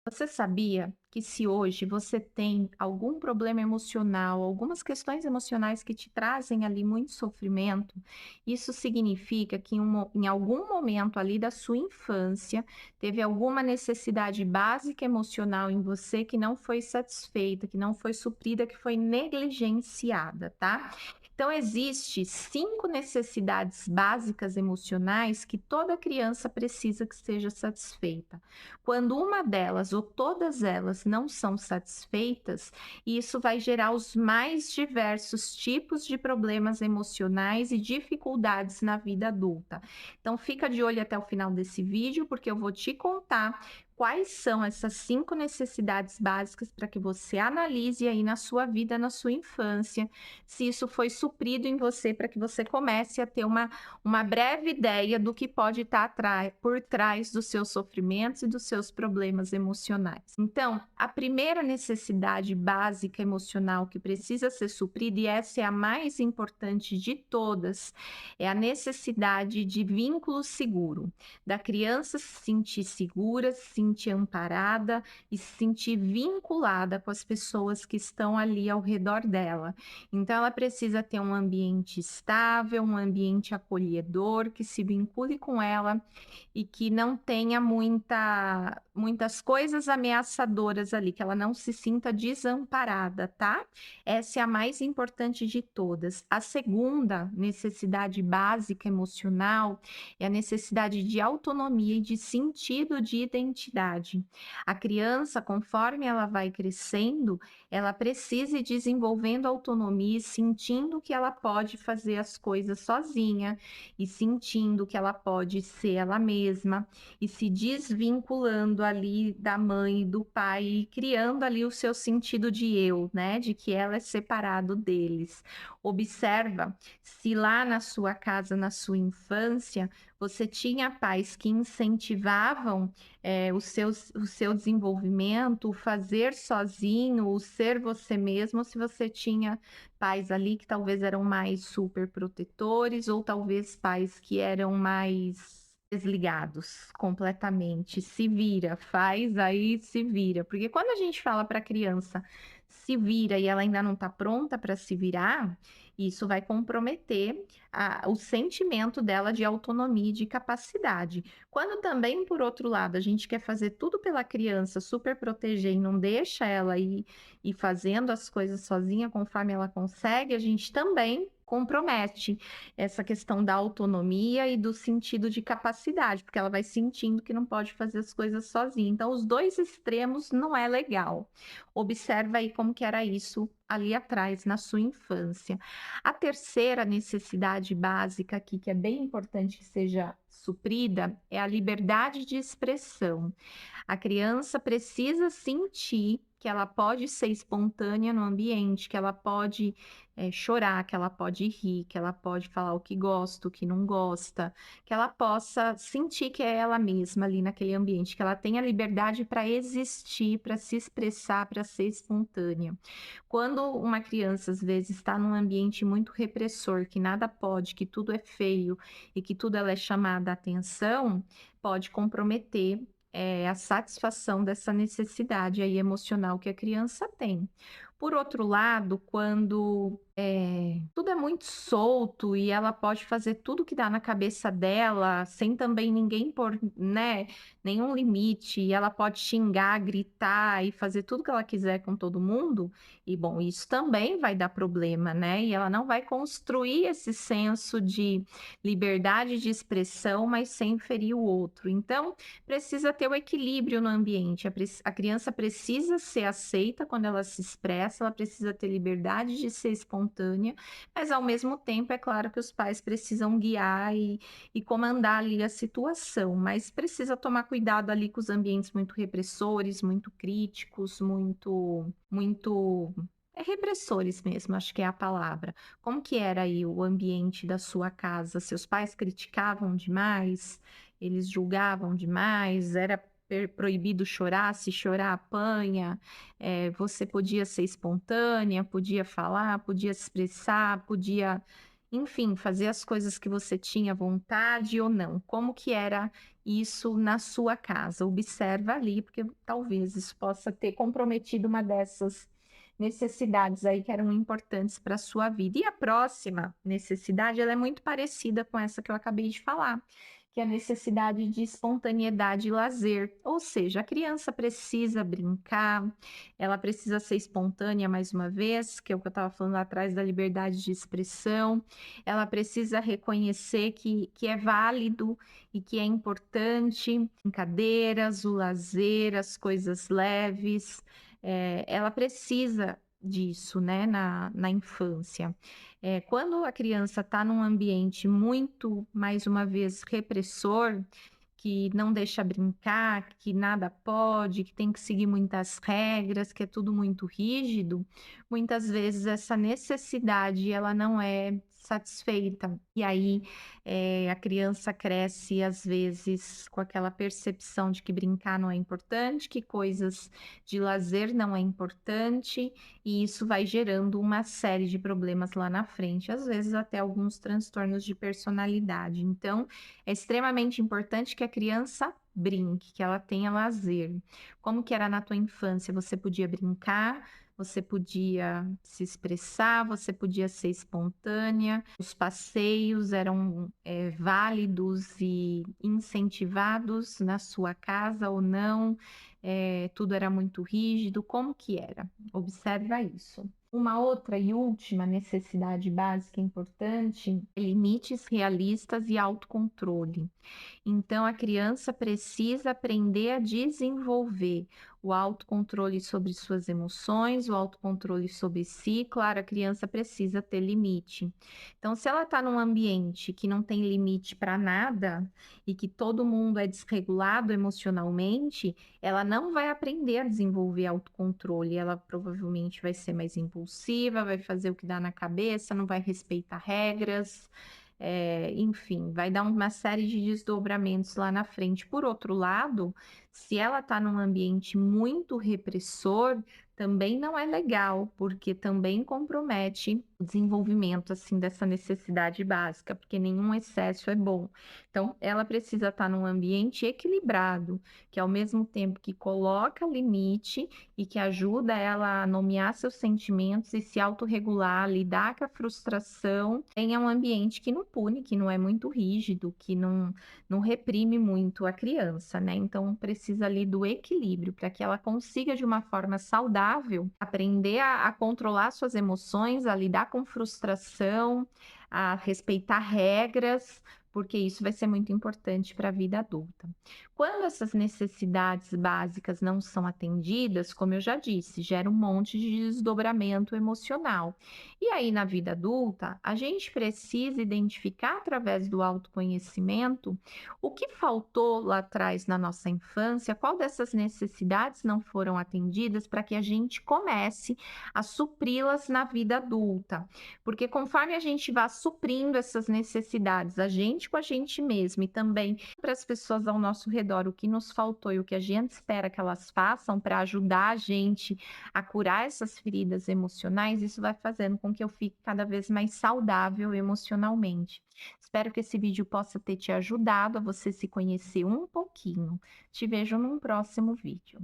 Você sabia que se hoje você tem algum problema emocional, algumas questões emocionais que te trazem ali muito sofrimento, isso significa que em algum momento ali da sua infância teve alguma necessidade básica emocional em você que não foi satisfeita, que não foi suprida, que foi negligenciada, tá? Então, existe 5 necessidades básicas emocionais que toda criança precisa que seja satisfeita. Quando uma delas ou todas elas não são satisfeitas, isso vai gerar os mais diversos tipos de problemas emocionais e dificuldades na vida adulta. Então, fica de olho até o final desse vídeo, porque eu vou te contar quais são essas 5 necessidades básicas para que você analise aí na sua vida, na sua infância, se isso foi suprido em você, para que você comece a ter uma breve ideia do que pode estar por trás dos seus sofrimentos e dos seus problemas emocionais. Então, a primeira necessidade básica emocional que precisa ser suprida, e essa é a mais importante de todas, é a necessidade de vínculo seguro, da criança se sentir segura, se sentir amparada e se sentir vinculada com as pessoas que estão ali ao redor dela. Então, ela precisa ter um ambiente estável, um ambiente acolhedor, que se vincule com ela e que não tenha muitas coisas ameaçadoras ali, que ela não se sinta desamparada, tá? Essa é a mais importante de todas. A segunda necessidade básica emocional é a necessidade de autonomia e de sentido de identidade. A criança, conforme ela vai crescendo, ela precisa ir desenvolvendo autonomia e sentindo que ela pode fazer as coisas sozinha e sentindo que ela pode ser ela mesma e se desvinculando ali da mãe e do pai e criando ali o seu sentido de eu, né? De que ela é separado deles. Observa se lá na sua casa, na sua infância, você tinha pais que incentivavam o seu desenvolvimento, o fazer sozinho, o ser você mesmo, ou se você tinha pais ali que talvez eram mais super protetores, ou talvez pais que eram mais desligados completamente. Se vira, faz aí, se vira. Porque quando a gente fala para a criança se vira e ela ainda não está pronta para se virar, isso vai comprometer o sentimento dela de autonomia e de capacidade. Quando também, por outro lado, a gente quer fazer tudo pela criança, super proteger e não deixa ela ir fazendo as coisas sozinha conforme ela consegue, a gente também compromete essa questão da autonomia e do sentido de capacidade, porque ela vai sentindo que não pode fazer as coisas sozinha. Então, os dois extremos não é legal. Observa aí como que era isso ali atrás, na sua infância. A terceira necessidade básica aqui, que é bem importante que seja suprida, é a liberdade de expressão. A criança precisa sentir que ela pode ser espontânea no ambiente, que ela pode chorar, que ela pode rir, que ela pode falar o que gosta, o que não gosta, que ela possa sentir que é ela mesma ali naquele ambiente, que ela tenha liberdade para existir, para se expressar, para ser espontânea. Quando uma criança, às vezes, está num ambiente muito repressor, que nada pode, que tudo é feio e que tudo ela é chamada a atenção, pode comprometer a satisfação dessa necessidade aí emocional que a criança tem. Por outro lado, quando tudo é muito solto e ela pode fazer tudo que dá na cabeça dela, sem também ninguém pôr, né, nenhum limite, e ela pode xingar, gritar e fazer tudo que ela quiser com todo mundo, e bom, isso também vai dar problema, né? E ela não vai construir esse senso de liberdade de expressão, mas sem ferir o outro. Então, precisa ter o equilíbrio no ambiente. A criança precisa ser aceita quando ela se expressa, ela precisa ter liberdade de ser espontânea, mas ao mesmo tempo, é claro que os pais precisam guiar e comandar ali a situação, mas precisa tomar cuidado ali com os ambientes muito repressores, muito críticos, muito repressores mesmo, acho que é a palavra. Como que era aí o ambiente da sua casa? Seus pais criticavam demais? Eles julgavam demais? Era proibido chorar? Se chorar, apanha? Você podia ser espontânea, podia falar, podia se expressar, podia. enfim, fazer as coisas que você tinha vontade ou não. Como que era isso na sua casa? Observa ali, porque talvez isso possa ter comprometido uma dessas necessidades aí que eram importantes para a sua vida. E a próxima necessidade, ela é muito parecida com essa que eu acabei de falar, que é a necessidade de espontaneidade e lazer. Ou seja, a criança precisa brincar, ela precisa ser espontânea mais uma vez, que é o que eu estava falando lá atrás da liberdade de expressão. Ela precisa reconhecer que é válido e que é importante, brincadeiras, o lazer, as coisas leves. Ela precisa disso, né, na infância. Quando a criança está num ambiente muito, mais uma vez, repressor, que não deixa brincar, que nada pode, que tem que seguir muitas regras, que é tudo muito rígido, muitas vezes essa necessidade ela não é satisfeita. E aí a criança cresce, às vezes, com aquela percepção de que brincar não é importante, que coisas de lazer não é importante, e isso vai gerando uma série de problemas lá na frente, às vezes até alguns transtornos de personalidade. Então, é extremamente importante que a criança brinque, que ela tenha lazer. Como que era na tua infância? Você podia brincar, você podia se expressar, você podia ser espontânea, os passeios eram, válidos e incentivados na sua casa ou não? Tudo era muito rígido, como que era? Observa isso. Uma outra e última necessidade básica importante é limites realistas e autocontrole. Então, a criança precisa aprender a desenvolver o autocontrole sobre suas emoções, o autocontrole sobre si. Claro, a criança precisa ter limite. Então, se ela está num ambiente que não tem limite para nada e que todo mundo é desregulado emocionalmente, ela não vai aprender a desenvolver autocontrole. Ela provavelmente vai ser mais impulsiva, vai fazer o que dá na cabeça, não vai respeitar regras. Enfim, vai dar uma série de desdobramentos lá na frente. Por outro lado, se ela está num ambiente muito repressor, também não é legal, porque também compromete o desenvolvimento assim dessa necessidade básica, porque nenhum excesso é bom. Então, ela precisa estar num ambiente equilibrado, que ao mesmo tempo que coloca limite e que ajuda ela a nomear seus sentimentos e se autorregular, lidar com a frustração, tenha um ambiente que não pune, que não é muito rígido, que não reprime muito a criança, né? Então precisa ali do equilíbrio para que ela consiga, de uma forma saudável, aprender a controlar suas emoções, a lidar com frustração, a respeitar regras, porque isso vai ser muito importante para a vida adulta. Quando essas necessidades básicas não são atendidas, como eu já disse, gera um monte de desdobramento emocional. E aí, na vida adulta, a gente precisa identificar através do autoconhecimento o que faltou lá atrás na nossa infância, qual dessas necessidades não foram atendidas para que a gente comece a supri-las na vida adulta. Porque conforme a gente vá suprindo essas necessidades, a gente com a gente mesmo e também para as pessoas ao nosso redor, o que nos faltou e o que a gente espera que elas façam para ajudar a gente a curar essas feridas emocionais, isso vai fazendo com que eu fique cada vez mais saudável emocionalmente. Espero que esse vídeo possa ter te ajudado a você se conhecer um pouquinho. Te vejo num próximo vídeo.